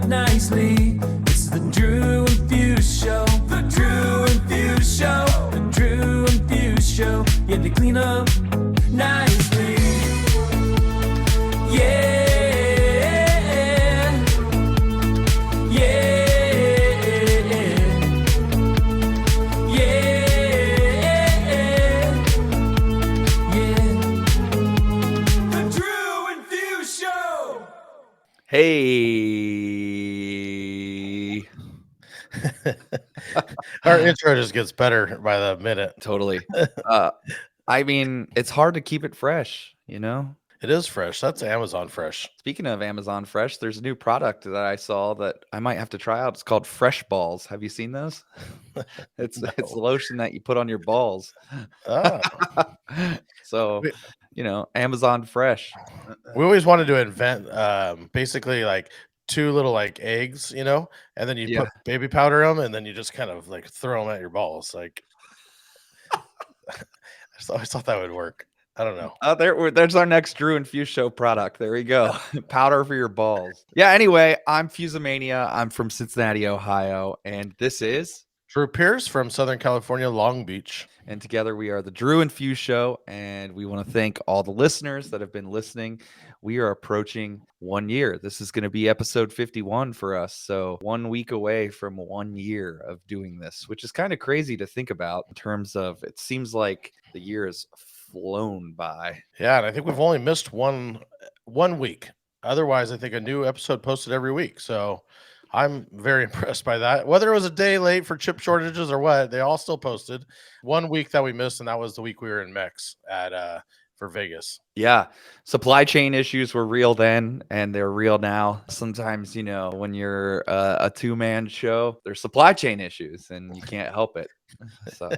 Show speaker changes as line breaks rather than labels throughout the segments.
nicely. It's the Drew and Fuse Show. The Drew and Fuse Show. The Drew and Fuse Show. Yeah, they clean up nicely. Yeah.
Hey.
Our intro just gets better by the minute.
Totally. I mean, it's hard to keep it fresh, you know?
It is fresh. That's Amazon Fresh.
Speaking of Amazon Fresh, there's a new product that I saw that I might have to try out. It's called Fresh Balls. Have you seen those? It's lotion that you put on your balls.
Oh.
So, Amazon Fresh.
We always wanted to invent basically like two little like eggs, and then you put baby powder in them, and then you just kind of like throw them at your balls. Like, I always thought that would work. I don't know.
There's our next Drew and Fuse Show product. There we go. Powder for your balls. Yeah, anyway, I'm Fusemania. I'm from Cincinnati, Ohio, and this is
Drew Pierce from Southern California, Long Beach.
And together we are the Drew and Fuse Show, and we want to thank all the listeners that have been listening. We are approaching 1 year. This is going to be episode 51 for us, so 1 week away from 1 year of doing this, which is kind of crazy to think about in terms of it seems like the year has flown by.
Yeah, and I think we've only missed one week. Otherwise, I think a new episode posted every week, so I'm very impressed by that. Whether it was a day late for chip shortages or what, they all still posted. 1 week that we missed, and that was the week we were in Mex for Vegas.
Yeah. Supply chain issues were real then, and they're real now. Sometimes, when you're a two-man show, there's supply chain issues, and you can't help it. So,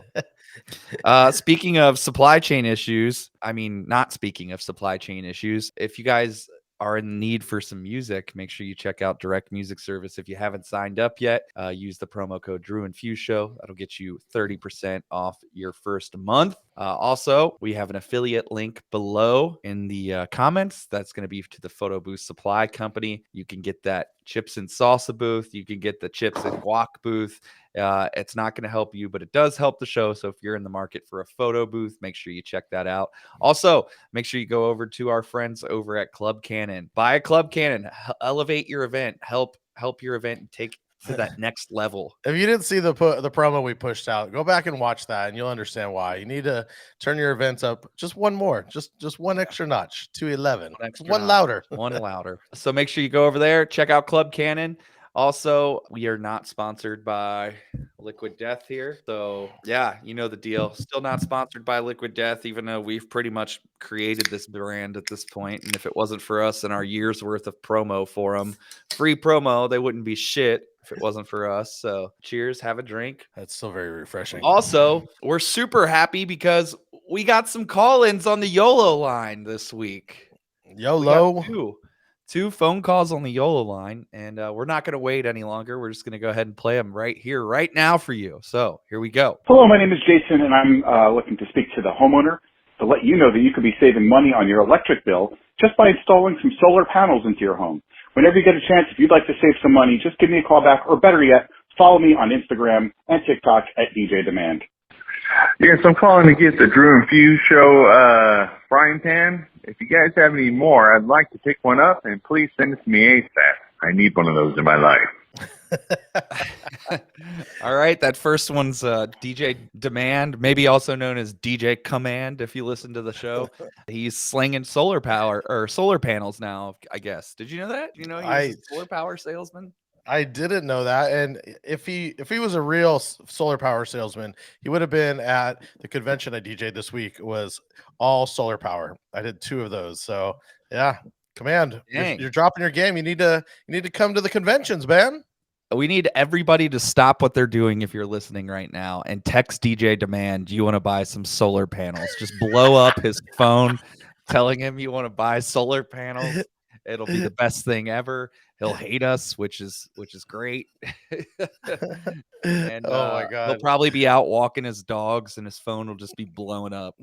speaking of supply chain issues, not speaking of supply chain issues, if you guys are in need for some music, make sure you check out Direct Music Service. If you haven't signed up yet, use the promo code Drew and Fuse Show. That'll get you 30% off your first month. Also, we have an affiliate link below in the comments. That's going to be to the Photo Booth Supply Company. You can get that chips and salsa booth. You can get the chips and guac booth. It's not going to help you, but it does help the show. So if you're in the market for a photo booth, make sure you check that out. Also, make sure you go over to our friends over at Club Cannon. Buy a Club Cannon. Elevate your event. Help your event take to that next level.
If you didn't see the promo we pushed out, go back and watch that, and you'll understand why. You need to turn your events up just one more, just one extra notch to 11. One louder.
One louder. So make sure you go over there, check out Club Cannon. Also, we are not sponsored by Liquid Death here. So, yeah, you know the deal. Still not sponsored by Liquid Death, even though we've pretty much created this brand at this point. And if it wasn't for us and our year's worth of promo for them, free promo, they wouldn't be shit if it wasn't for us. So, cheers, have a drink.
That's still very refreshing.
Also, we're super happy because we got some call-ins on the YOLO line this week.
YOLO.
Two phone calls on the YOLO line, and we're not going to wait any longer. We're just going to go ahead and play them right here, right now for you. So here we go.
Hello, my name is Jason, and I'm looking to speak to the homeowner to let you know that you could be saving money on your electric bill just by installing some solar panels into your home. Whenever you get a chance, if you'd like to save some money, just give me a call back, or better yet, follow me on Instagram and TikTok at DJ Demand.
Yes, I'm calling to get the Drew and Fuse Show frying pan. If you guys have any more, I'd like to pick one up, and please send it to me ASAP. I need one of those in my life.
All right, that first one's DJ Demand, maybe also known as DJ Command if you listen to the show. He's slinging solar panels now, I guess. Did you know that? He's a solar power salesman?
I didn't know that, and if he was a real solar power salesman, he would have been at the convention I DJ'd this week. It was all solar power. I did 2 of those, so yeah. Command, you're dropping your game. You need to come to the conventions, man.
We need everybody to stop what they're doing if you're listening right now and text DJ Demand. Do you want to buy some solar panels? Just blow up his phone, telling him you want to buy solar panels. It'll be the best thing ever. He'll hate us, which is great. And
oh my God,
he'll probably be out walking his dogs, and his phone will just be blowing up.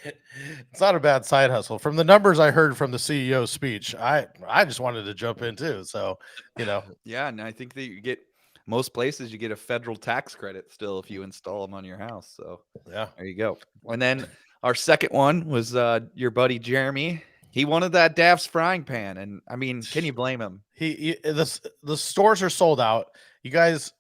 It's not a bad side hustle. From the numbers I heard from the CEO's speech, I just wanted to jump in too. So, you know,
Yeah, and I think that you get most places you get a federal tax credit still if you install them on your house. So
yeah.
there you go. And then our second one was your buddy Jeremy. He wanted that Daft's frying pan, and I mean, can you blame him?
The stores are sold out. You guys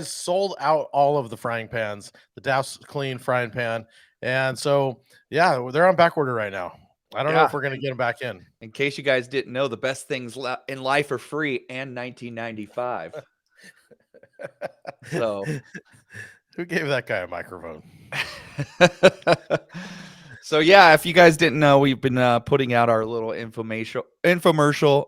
sold out all of the frying pans, the Douse Clean frying pan, and so yeah, they're on back order right now. I don't know
Yeah.
if we're gonna get them back in.
In case you guys didn't know, the best things in life are free and 1995. So
Who gave that guy a microphone?
So yeah, if you guys didn't know, we've been putting out our little infomercial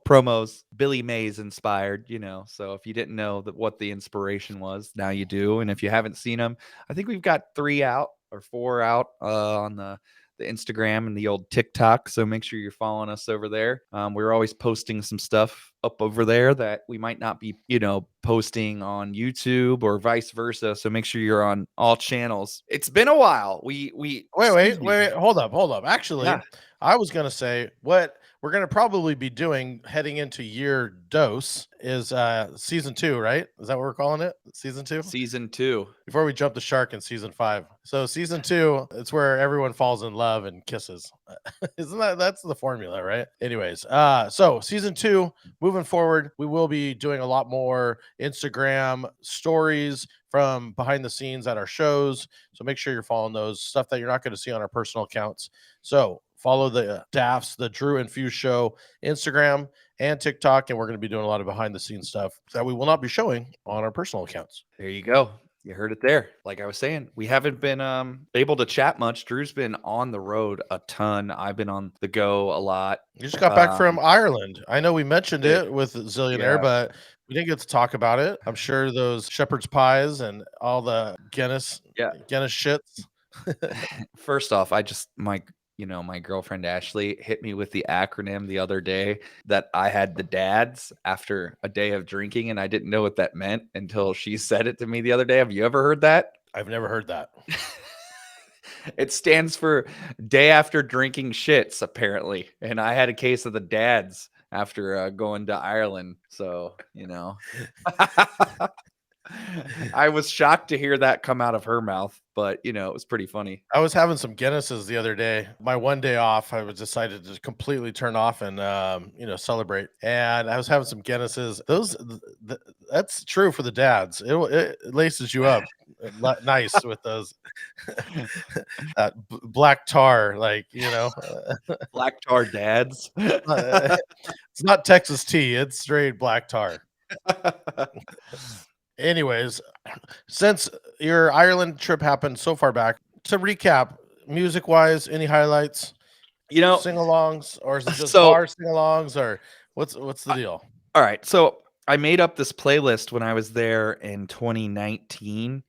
promos, Billy Mays inspired, you know. So if you didn't know what the inspiration was, now you do. And if you haven't seen them, I think we've got 3 out or 4 out on the Instagram and the old TikTok. So make sure you're following us over there. We're always posting some stuff up over there that we might not be, you know, posting on YouTube or vice versa. So make sure you're on all channels. It's been a while.
Wait,
excuse me.
hold up. Actually,
Yeah.
I was gonna say what we're gonna probably be doing heading into year dose is season 2, right? Is that what we're calling it? Season 2?
Season 2.
Before we jump the shark in season 5. So season 2, it's where everyone falls in love and kisses. Isn't that's the formula, right? Anyways, so season 2, moving forward, we will be doing a lot more Instagram stories from behind the scenes at our shows. So make sure you're following those stuff that you're not going to see on our personal accounts. So follow the Dafts, the Drew and Fuse Show, Instagram and TikTok, and we're going to be doing a lot of behind the scenes stuff that we will not be showing on our personal accounts.
There you go. You heard it there. Like I was saying, we haven't been able to chat much. Drew's been on the road a ton. I've been on the go a lot.
You just got back from Ireland. I know we mentioned
Yeah.
it with Zillionaire,
Yeah.
but we didn't get to talk about it. I'm sure those shepherd's pies and all the Guinness shits.
First off, my girlfriend Ashley hit me with the acronym the other day that I had the dads after a day of drinking, and I didn't know what that meant until she said it to me the other day. Have you ever heard that?
I've never heard that.
It stands for day after drinking shits, apparently. And I had a case of the dads after going to Ireland. So, you know, I was shocked to hear that come out of her mouth, but you know, it was pretty funny.
I was having some Guinnesses the other day. My one day off, I was decided to completely turn off and celebrate. And I was having some Guinnesses. That's true for the dads. It laces you up nice with those black tar, like
Black tar dads.
It's not Texas tea. It's straight black tar. Anyways, since your Ireland trip happened so far back, to recap, music wise, any highlights?
You know,
sing-alongs, or is it just bar sing-alongs, or what's the deal?
All right, so I made up this playlist when I was there in 2019,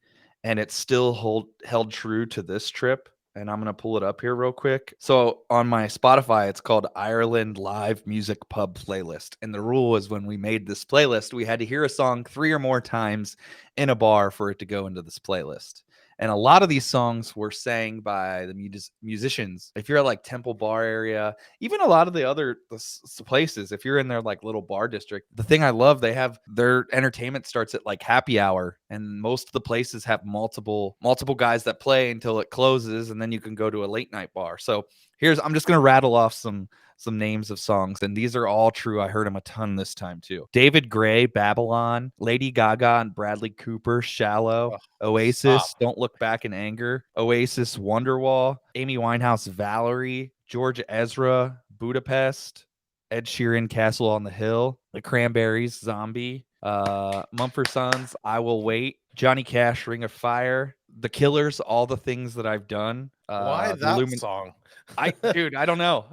and it's still held true to this trip. And I'm going to pull it up here real quick. So on my Spotify, it's called Ireland Live Music Pub Playlist. And the rule was when we made this playlist, we had to hear a song 3 or more times in a bar for it to go into this playlist. And a lot of these songs were sang by the musicians. If you're at like Temple Bar area, even a lot of the other places, if you're in their like little bar district, the thing I love, they have their entertainment starts at like happy hour, and most of the places have multiple guys that play until it closes, and then you can go to a late night bar. So I'm just gonna rattle off some names of songs, and these are all true. I heard them a ton this time too. David Gray, Babylon, Lady Gaga and Bradley Cooper, Shallow, Oasis, Don't Look Back in Anger, Oasis, Wonderwall, Amy Winehouse, Valerie, George Ezra, Budapest, Ed Sheeran, Castle on the Hill, The Cranberries, Zombie, Mumford Sons, I Will Wait, Johnny Cash, Ring of Fire, The Killers, All the Things That I've Done.
Why that song?
I don't know.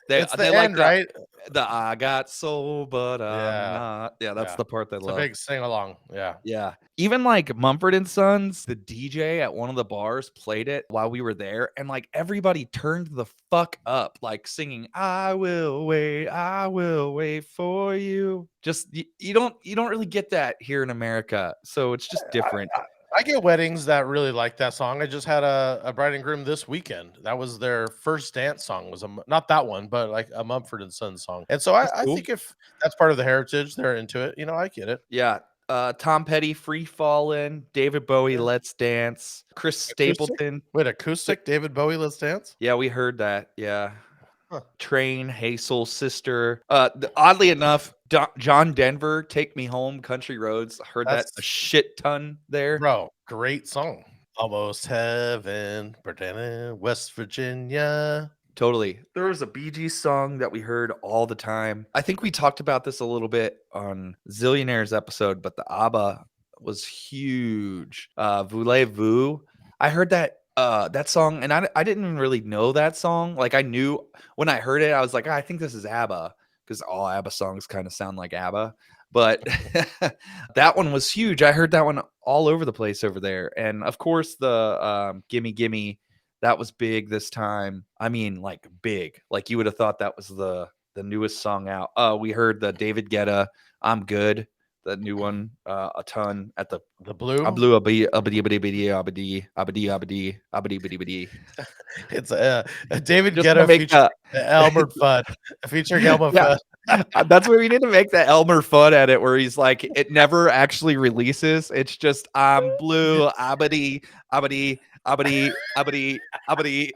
It's the
like
end, right?
The I got soul, but I'm not. Yeah, that's the part they love.
It's a big sing along. Yeah.
Yeah. Even like Mumford and Sons, the DJ at one of the bars played it while we were there, and like everybody turned the fuck up, like singing I will wait for you. Just you don't really get that here in America. So it's just different.
I get weddings that really like that song. I just had a bride and groom this weekend. That was their first dance song. Was not that one, but like a Mumford and Sons song. And so
That's
I
cool.
think if that's part of the heritage, they're into it. I get it.
Yeah. Tom Petty, Free Fallin', David Bowie,
Yeah.
Let's Dance, Chris
Acoustic?
Stapleton.
Wait, acoustic, David Bowie, Let's Dance?
Yeah, we heard that. Yeah.
Huh.
Train, Hazel, Sister. Oddly enough, John Denver, Take Me Home, Country Roads. Heard that a
That's
shit ton there.
bro, great song. Almost Heaven, Britannia, West Virginia.
Totally. There was a Bee Gees song that we heard all the time. I think we talked about this a little bit on Zillionaires episode, but the ABBA was huge. Voulez-vous. I heard that song, and I didn't even really know that song. Like, I knew when I heard it, I was like, I think this is ABBA, because all ABBA songs kind of sound like ABBA. But that one was huge. I heard that one all over the place over there. And of course, the Gimme Gimme, that was big this time. I mean, like, big. Like, you would have thought that was the newest song out. We heard the David Guetta, I'm Good, the new one, a ton at the
Blue.
Blue abadi abadi abadi abadi abadi abadi abadi.
It's a David
Just to
Guetta
make
featuring Elmer Fudd. Featuring Elmer
Yeah.
Fudd.
That's where we need to make that Elmer Fudd edit where he's like, it never actually releases. It's just blue abadi abadi abadi abadi abadi,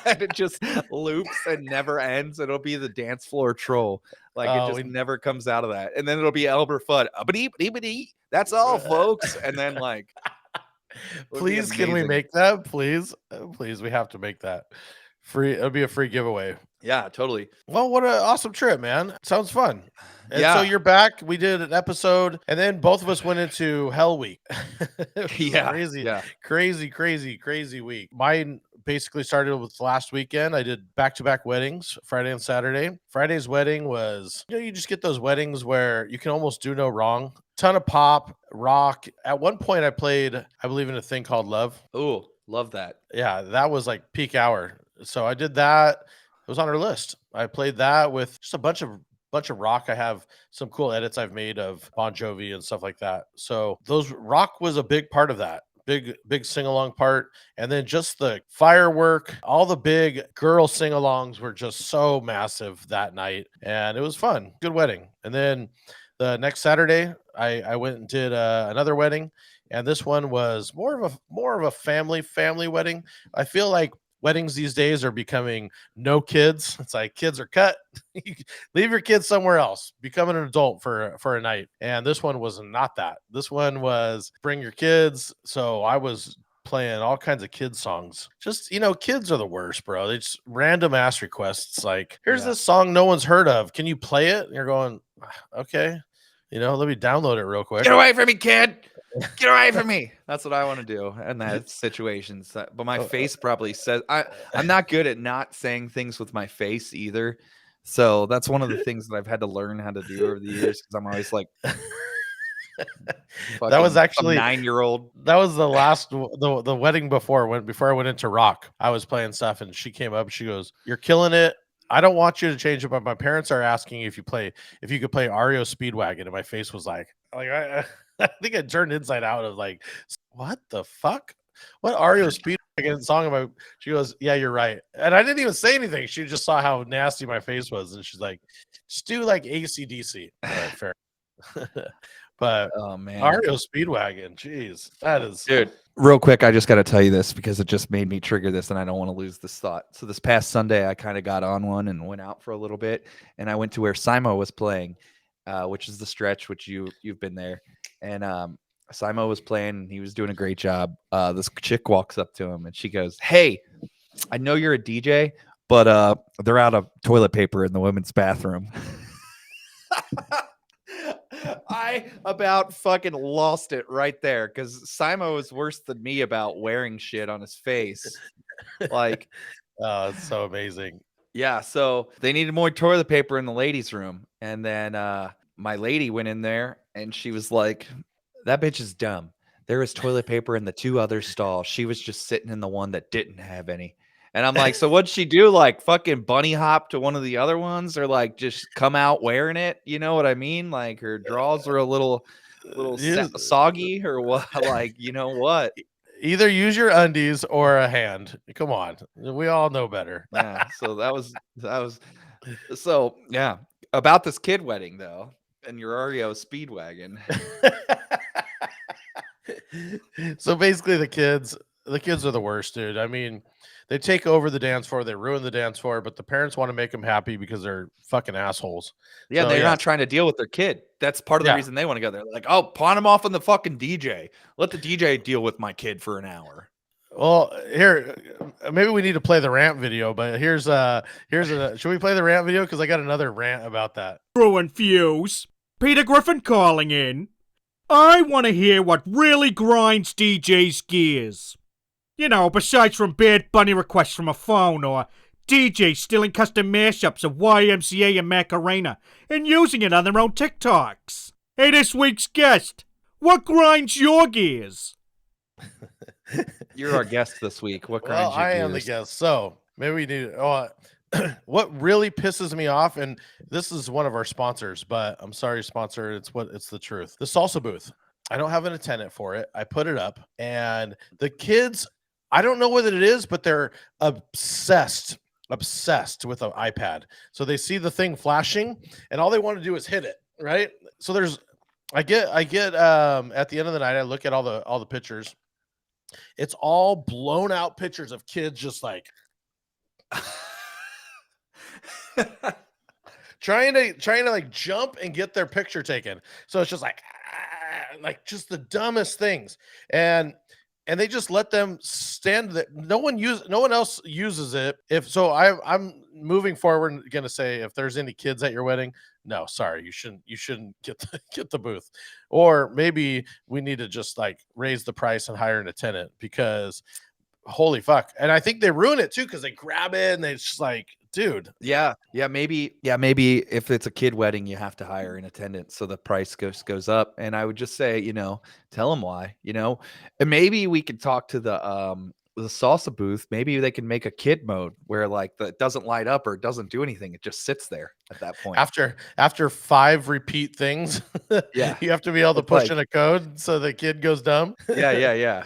and it just loops and never ends. It'll be the dance floor troll. Like, it just never comes out of that. And then it'll be Elmer Fudd. Abadi abadi abadi. That's all, folks. And then, like,
please, can we make that? Please, please, we have to make that free. It'll be a free giveaway.
Yeah, totally.
Well, what an awesome trip, man. Sounds fun. And
Yeah.
so you're back. We did an episode, and then both of us went into Hell Week.
Yeah.
Crazy,
Yeah.
crazy week. Mine basically started with last weekend. I did back-to-back weddings, Friday and Saturday. Friday's wedding was, you just get those weddings where you can almost do no wrong. Ton of pop, rock. At one point I played, I believe, in a thing called Love.
Oh, love that.
Yeah, that was like peak hour. So I did that. It was on our list. I played that with just a bunch of rock. I have some cool edits I've made of Bon Jovi and stuff like that. So those rock was a big part of that. Big sing-along part. And then just the firework, all the big girl sing-alongs were just so massive that night. And it was fun. Good wedding. And then the next Saturday, I went and did another wedding. And this one was more of a family wedding. I feel like weddings these days are becoming no kids. It's like kids are cut. Leave your kids somewhere else. Become an adult for a night. And this one was not that. This one was bring your kids. So I was playing all kinds of kids songs. Just, kids are the worst, bro. They just random ass requests. Like, here's this song no one's heard of. Can you play it? And you're going, okay. Let me download it real quick.
Get away from me, kid. Get away from me. That's what I want to do in that situation. But my face probably says, I'm not good at not saying things with my face either. So that's one of the things that I've had to learn how to do over the years, because I'm always like,
that was actually
9-year-old.
That was the last the wedding before I went into rock. I was playing stuff and she came up. She goes, "You're killing it. I don't want you to change it, but my parents are asking if you could play REO Speedwagon." And my face was like I think I turned inside out of like, what the fuck? What REO Speedwagon song am I? She goes, "Yeah, you're right." And I didn't even say anything. She just saw how nasty my face was, and she's like, "Just do like AC/DC." All right, fair. But
oh man,
REO Speedwagon, jeez, that is,
dude. Real quick, I just got to tell you this because it just made me trigger this, and I don't want to lose this thought. So this past Sunday, I kind of got on one and went out for a little bit, and I went to where Simo was playing, which is the Stretch, which you've been there, and Simo was playing, and he was doing a great job. This chick walks up to him, and she goes, "Hey, I know you're a DJ, but they're out of toilet paper in the women's bathroom." I about fucking lost it right there, because Simo is worse than me about wearing shit on his face. Like,
oh, it's so amazing.
Yeah, so they needed more toilet paper in the ladies' room, and then my lady went in there, and she was like, "That bitch is dumb. There was toilet paper in the 2 other stalls. She was just sitting in the one that didn't have any." And I'm like, so what'd she do? Like, fucking bunny hop to one of the other ones, or like just come out wearing it? You know what I mean? Like, her draws are a little little
use,
soggy or what? Like, you know what?
either use your undies or a hand. Come on, we all know better.
Yeah. So that was so yeah. About this kid wedding though, and your REO Speedwagon.
So basically, the kids are the worst, dude. I mean, they take over the dance floor, they ruin the dance floor, but the parents want to make them happy because they're fucking assholes.
Yeah,
So
they're
yeah,
not trying to deal with their kid. That's part of the
yeah.
reason they want to go there. Like, oh, pawn him off on the fucking DJ. Let the DJ deal with my kid for an hour.
Well, here, maybe we need to play the rant video, but here's should we play the rant video? Because I got another rant about that.
Drew and Fuse. Peter Griffin calling in. I want to hear what really grinds DJ's gears. You know, besides from Bad Bunny requests from a phone or DJs stealing custom mashups of YMCA and Macarena and using it on their own TikToks. Hey, this week's guest, what grinds your gears?
You're our guest this week. What
Well,
grinds your
I am the
gears?
guest, so maybe we need. What really pisses me off, and this is one of our sponsors, but I'm sorry, sponsor. It's the truth. The salsa booth. I don't have an attendant for it. I put it up, and the kids. I don't know what it is, but they're obsessed with an iPad. So they see the thing flashing, and all they want to do is hit it. Right. So I get at the end of the night, I look at all the pictures. It's all blown out pictures of kids just like trying to like jump and get their picture taken. So it's just like just the dumbest things. And they just let them stand there. No one else uses it. I'm moving forward going to say, if there's any kids at your wedding, no, sorry, you shouldn't get the booth. Or maybe we need to just like raise the price and hire an attendant, because holy fuck. And I think they ruin it too, because they grab it and they just like, dude.
Yeah, maybe if it's a kid wedding, you have to hire an attendant, so the price goes up. And I would just say, tell them why, and maybe we could talk to the salsa booth. Maybe they can make a kid mode where like it doesn't light up or it doesn't do anything. It just sits there at that point.
After 5 repeat things,
Yeah,
you have to be able to
it's
push
like,
in a code so the kid goes dumb.
yeah.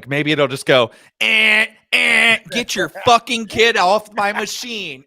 Maybe it'll just go, get your fucking kid off my machine.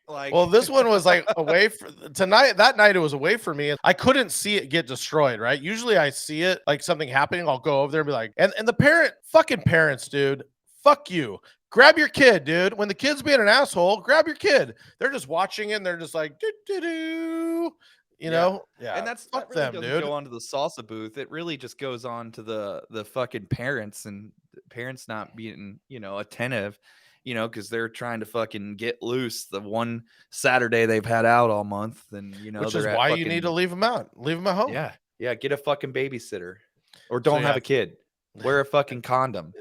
Like,
well, this one was like away that night it was away from me. I couldn't see it get destroyed, right? Usually I see it like something happening, I'll go over there and be like, and the fucking parents, dude, fuck you. Grab your kid, dude. When the kid's being an asshole, grab your kid. They're just watching it and they're just like, do. Yeah.
And that
fuck
really
them,
doesn't
dude.
go on to the salsa booth. It really just goes on to the fucking parents, and parents not being, attentive, because they're trying to fucking get loose the one Saturday they've had out all month. And,
which is why you need to leave them out. Leave them at home.
Yeah. Get a fucking babysitter, or don't have a kid. Wear a fucking condom.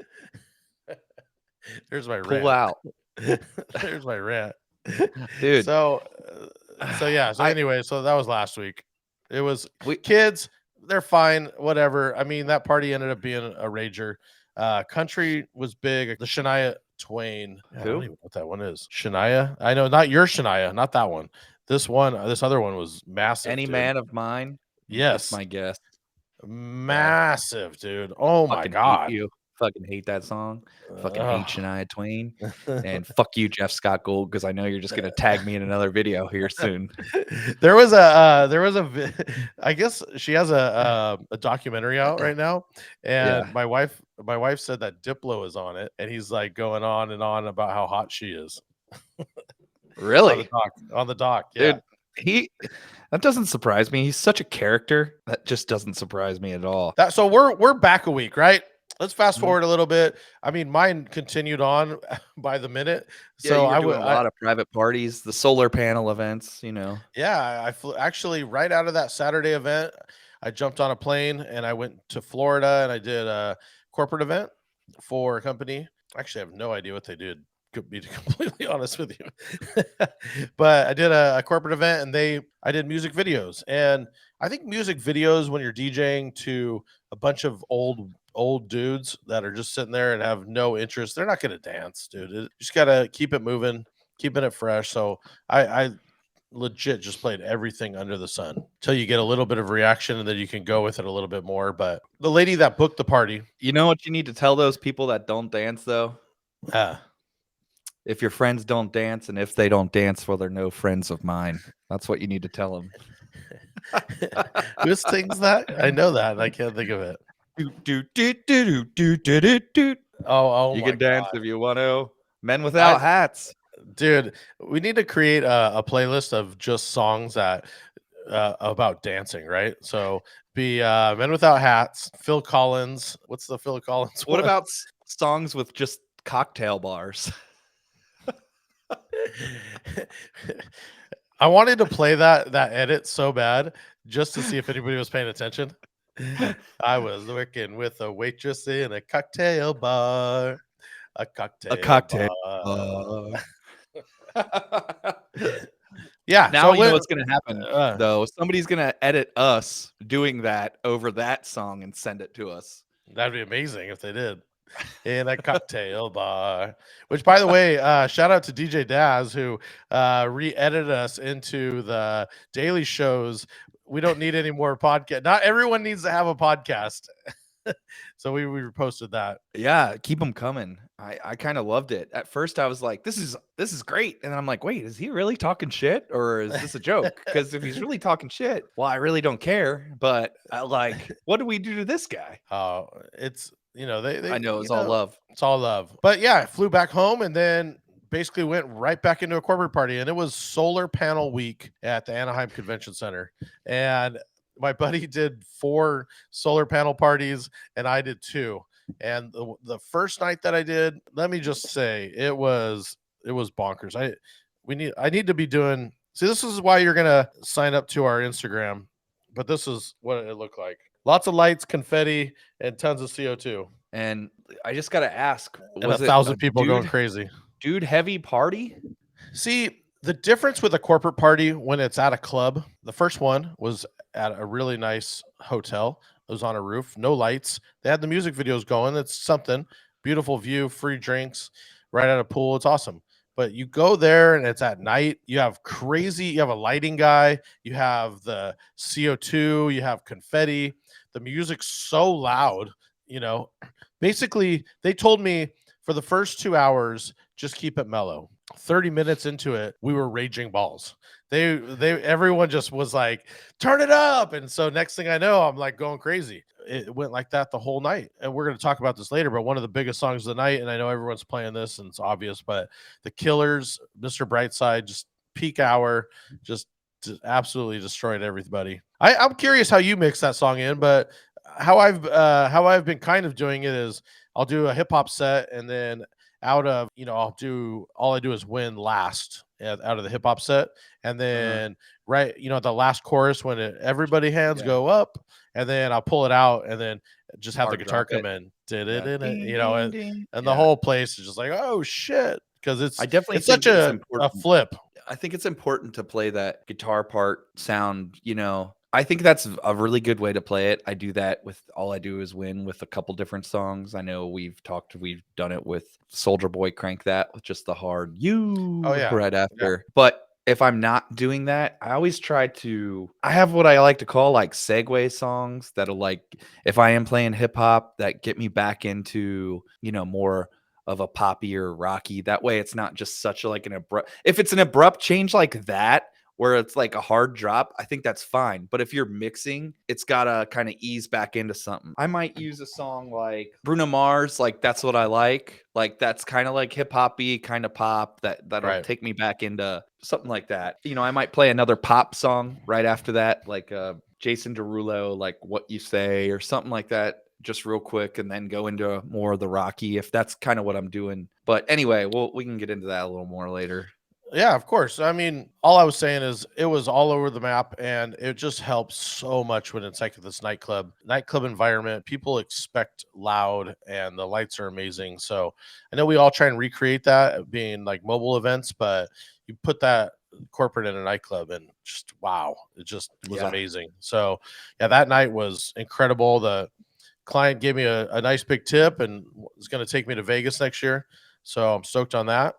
There's my
Pull
rant.
out.
There's my rant.
Dude.
So anyway, so that was last week. It was kids, they're fine, whatever. I mean, that party ended up being a rager. Country was big. The Shania Twain. I don't even know what that one is. Shania? I know, not your Shania, not that one. This other one was massive.
Any
dude.
Man of Mine?
Yes.
That's my guess.
Massive, dude. Oh my God.
Fucking hate that song. Fucking hate Shania Twain. And fuck you, Jeff Scott Gould, because I know you're just gonna tag me in another video here soon.
There was I guess she has a documentary out right now, and my wife said that Diplo is on it, and he's like going on and on about how hot she is.
Really?
on the doc, yeah.
Dude, that doesn't surprise me. He's such a character. That just doesn't surprise me at all.
So we're back a week, right? Let's fast forward a little bit. I mean, mine continued on by the minute.
Yeah,
so
I went a lot of private parties, the solar panel events,
Yeah, I flew actually right out of that Saturday event. I jumped on a plane and I went to Florida and I did a corporate event for a company. Actually, I have no idea what they did, to be completely honest with you. But I did a corporate event and I did music videos. And I think music videos, when you're DJing to a bunch of old dudes that are just sitting there and have no interest, they're not going to dance, dude. You just got to keep it moving, keeping it fresh. So I legit just played everything under the sun till you get a little bit of reaction, and then you can go with it a little bit more. But the lady that booked the party,
You know what you need to tell those people that don't dance though? If your friends don't dance, and if they don't dance, well, they're no friends of mine. That's what you need to tell them.
who sings that? I know that, and I can't think of it. Oh
You
my
can dance
God.
if you want to. Men without hats.
Dude, we need to create a playlist of just songs that about dancing, right? So be Men Without Hats, Phil Collins. What's the Phil Collins
What
one?
about songs with just cocktail bars?
I wanted to play that edit so bad just to see if anybody was paying attention. I was working with a waitress in a cocktail bar. A cocktail bar. Yeah.
Now
so
you know what's going to happen,
uh,
though. Somebody's going to edit us doing that over that song and send it to us.
that'd be amazing if they did. In a cocktail bar. Which, by the way, shout out to DJ Daz, who re-edited us into the daily shows. We don't need any more podcast. Not everyone needs to have a podcast. So we reposted that.
Yeah, keep them coming. I kind of loved it. At first, I was like, "This is great," and then I'm like, "Wait, is he really talking shit, or is this a joke?" Because if he's really talking shit, well, I really don't care. But I like, what do we do to this guy?
It's they
I know it's all love.
It's all love. But yeah, I flew back home and then basically went right back into a corporate party, and it was solar panel week at the Anaheim Convention Center. And my buddy did 4 solar panel parties and I did 2. And the first night that I did, let me just say it was bonkers. I need to be doing. See, this is why you're gonna sign up to our Instagram. But this is what it looked like. Lots of lights, confetti, and tons of CO2.
And I just got to ask,
And
was
1,000
it
people going crazy.
dude heavy party?
See, the difference with a corporate party when it's at a club, the first one was at a really nice hotel. It was on a roof, no lights. They had the music videos going. It's something. Beautiful view, free drinks, right at a pool. It's awesome. But you go there and it's at night. You have a lighting guy, you have the CO2, you have confetti. The music's so loud, you know. Basically, they told me for the first 2 hours, just keep it mellow. 30 minutes into it, we were raging balls. Everyone just was like, turn it up. And so next thing I know, I'm like going crazy. It went like that the whole night. And we're going to talk about this later, but one of the biggest songs of the night, and I know everyone's playing this and it's obvious, but The Killers, Mr. Brightside, just peak hour, just absolutely destroyed everybody. I'm curious how you mix that song in, but how I've been kind of doing it is I'll do a hip hop set, and then out of all I do is win last out of the hip hop set, and then right the last chorus when everybody hands go up, and then I'll pull it out and then just have the guitar come in, and the whole place is just like, oh shit, because it's such a flip.
I think it's important to play that guitar part sound, I think that's a really good way to play it. I do that with All I Do Is Win with a couple different songs. I know we've done it with Soldier Boy Crank That with just the hard right after. Yeah. But if I'm not doing that, I always I have what I like to call like Segway songs that'll like, if I am playing hip hop, that get me back into, more of a poppy or rocky. That way it's not just such a, like an abrupt, if it's an abrupt change like that, where it's like a hard drop, I think that's fine. But if you're mixing, it's got to kind of ease back into something. I might use a song like Bruno Mars, like That's What I Like. Like that's kind of like hip hoppy, kind of pop that'll take me back into something like that. I might play another pop song right after that, like Jason Derulo, like What You Say or something like that, just real quick, and then go into more of the rocky if that's kind of what I'm doing. But anyway, we can get into that a little more later.
Yeah, of course. I mean, all I was saying is it was all over the map, and it just helps so much when it's like this nightclub environment. People expect loud, and the lights are amazing. So I know we all try and recreate that being like mobile events, but you put that corporate in a nightclub and just wow, it just was amazing. So yeah, that night was incredible. The client gave me a nice big tip and is going to take me to Vegas next year. So I'm stoked on that.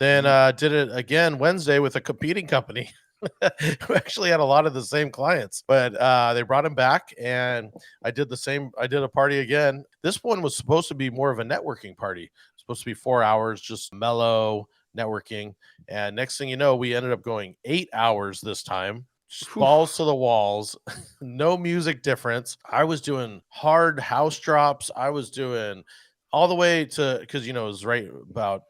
Then did it again Wednesday with a competing company. who actually had a lot of the same clients, but they brought him back, and I did the same. I did a party again. This one was supposed to be more of a networking party. Supposed to be 4 hours, just mellow networking. And next thing you know, we ended up going 8 hours this time. Balls to the walls, no music difference. I was doing hard house drops. I was doing all the way to, because it was right about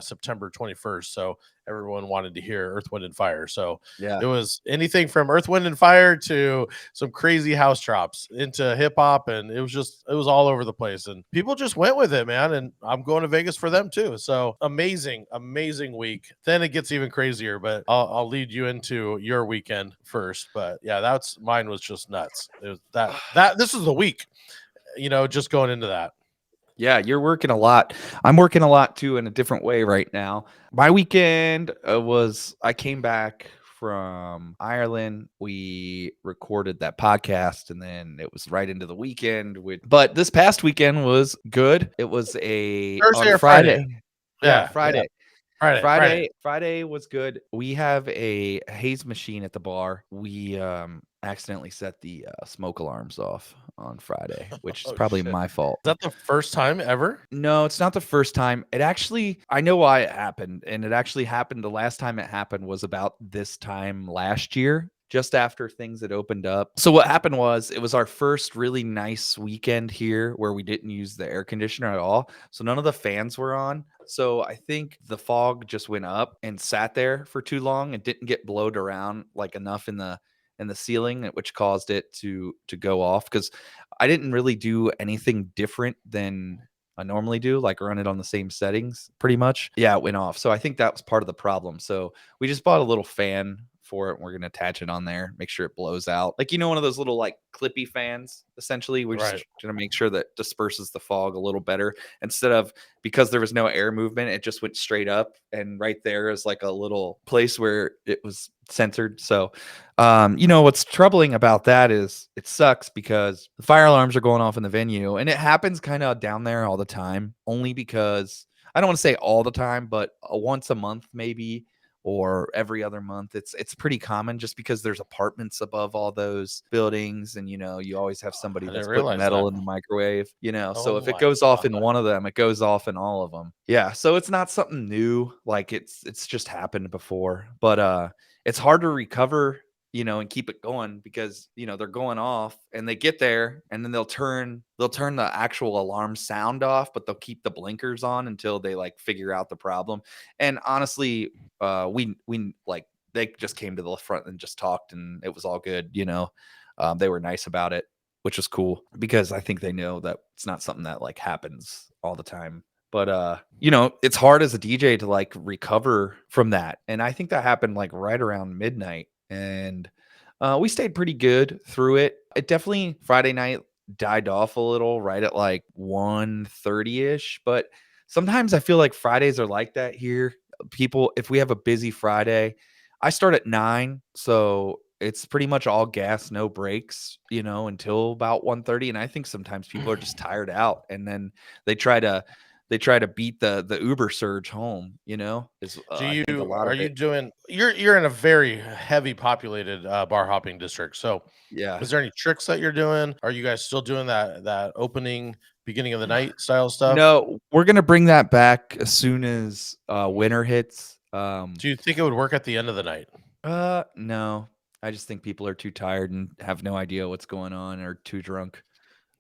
September 21st, so everyone wanted to hear Earth, Wind, and Fire. So
Yeah.
it was anything from Earth, Wind, and Fire to some crazy house drops into hip hop, and it was all over the place, and people just went with it, man. And I'm going to Vegas for them too. So amazing week. Then it gets even crazier, but I'll lead you into your weekend first. But yeah, mine was just nuts. It was that this is the week, just going into that.
Yeah, you're working a lot. I'm working a lot too in a different way right now. My weekend I came back from Ireland. We recorded that podcast, and then it was right into the weekend. But this past weekend was good. It was
Thursday
on
or
Friday.
Yeah,
Friday.
Friday.
Friday was good. We have a haze machine at the bar. We accidentally set the smoke alarms off on Friday, which is
Oh,
probably
shit.
my fault.
Is that the first time ever?
No, it's not the first time. I know why it happened. And it actually happened. The last time it happened was about this time last year, just after things had opened up. So what happened was it was our first really nice weekend here where we didn't use the air conditioner at all. So none of the fans were on. So I think the fog just went up and sat there for too long and didn't get blowed around like enough in the ceiling, which caused it to go off, because I didn't really do anything different than I normally do, like run it on the same settings pretty much. Yeah, it went off. So I think that was part of the problem. So we just bought a little fan for it. And we're going to attach it on there, make sure it blows out. Like, one of those little like clippy fans, essentially. We're just
Right.
going to make sure that disperses the fog a little better instead of, because there was no air movement, it just went straight up. And right there is like a little place where it was centered. So, what's troubling about that is it sucks because the fire alarms are going off in the venue, and it happens kind of down there all the time, only because I don't want to say all the time, but once a month maybe, or every other month. It's pretty common just because there's apartments above all those buildings, and you always have somebody
I
that's
didn't
putting
realize
metal
that.
in the microwave, so
Oh
if it
my
goes off in
God.
one of them, it goes off in all of them. Yeah, so it's not something new, like it's just happened before, but it's hard to recover, and keep it going because, they're going off and they get there and then they'll turn the actual alarm sound off, but they'll keep the blinkers on until they like figure out the problem. And honestly, we like, they just came to the front and just talked and it was all good. They were nice about it, which was cool because I think they know that it's not something that like happens all the time. But it's hard as a DJ to like recover from that. And I think that happened like right around midnight. And we stayed pretty good through it. It definitely Friday night died off a little right at like 1:30ish. But sometimes I feel like Fridays are like that here. People, if we have a busy Friday, I start at 9, so it's pretty much all gas, no breaks, until about 1:30. And I think sometimes people are just tired out, and then they try to beat the Uber surge home. Is I think a lot
Are
of
you
it.
doing? You're in a very heavy populated bar hopping district. So,
Yeah.
is there any tricks that you're doing? Are you guys still doing that opening beginning of the night style stuff?
No, we're gonna bring that back as soon as winter hits.
Do you think it would work at the end of the night?
No. I just think people are too tired and have no idea what's going on or too drunk.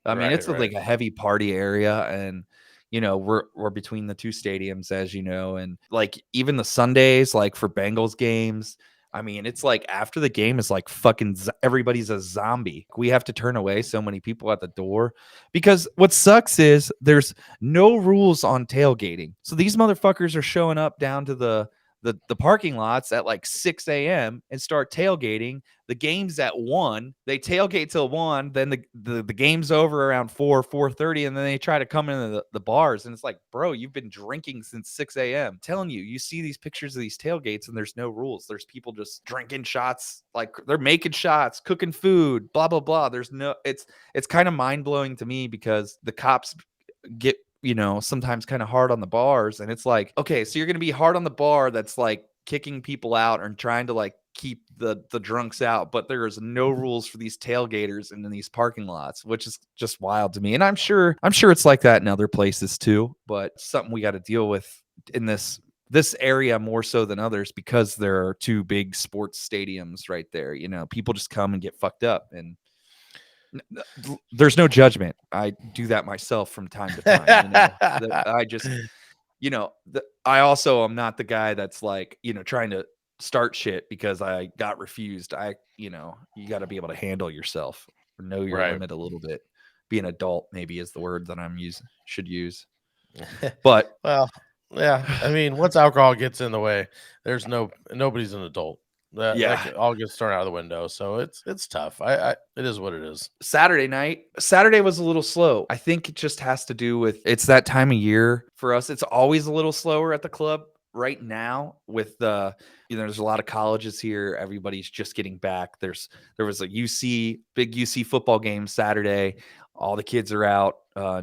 I mean,
Right,
it's
right.
like a heavy party area, and we're between the two stadiums, as you know, and like even the Sundays, like for Bengals games. I mean, it's like after the game is like fucking everybody's a zombie. We have to turn away so many people at the door because what sucks is there's no rules on tailgating. So these motherfuckers are showing up down to the parking lots at like 6 a.m. and start tailgating. The game's at 1. They tailgate till 1. Then the game's over around 4:30, and then they try to come into the bars. And it's like, bro, you've been drinking since 6 a.m. I'm telling you, you see these pictures of these tailgates, and there's no rules. There's people just drinking shots, like they're making shots, cooking food, blah blah blah. There's no. It's kind of mind blowing to me because the cops get sometimes kind of hard on the bars, and it's like, okay, so you're going to be hard on the bar that's like kicking people out and trying to like keep the drunks out, but there is no rules for these tailgaters in these parking lots, which is just wild to me. And I'm sure it's like that in other places too, but something we got to deal with in this area more so than others, because there are two big sports stadiums right there. You know, people just come and get fucked up, and there's no judgment. I do that myself from time to time. I just, I also am not the guy that's like, trying to start shit because I got refused. You got to be able to handle yourself, or know your limit a little bit. Be an adult, maybe, is the word that should use. But
well, yeah, I mean, once alcohol gets in the way, there's nobody's an adult. That all gets thrown out of the window. So it's tough. It is what it is.
Saturday was a little slow. I think it just has to do with, it's that time of year for us. It's always a little slower at the club right now with there's a lot of colleges here. Everybody's just getting back. There was a big UC football game Saturday. All the kids are out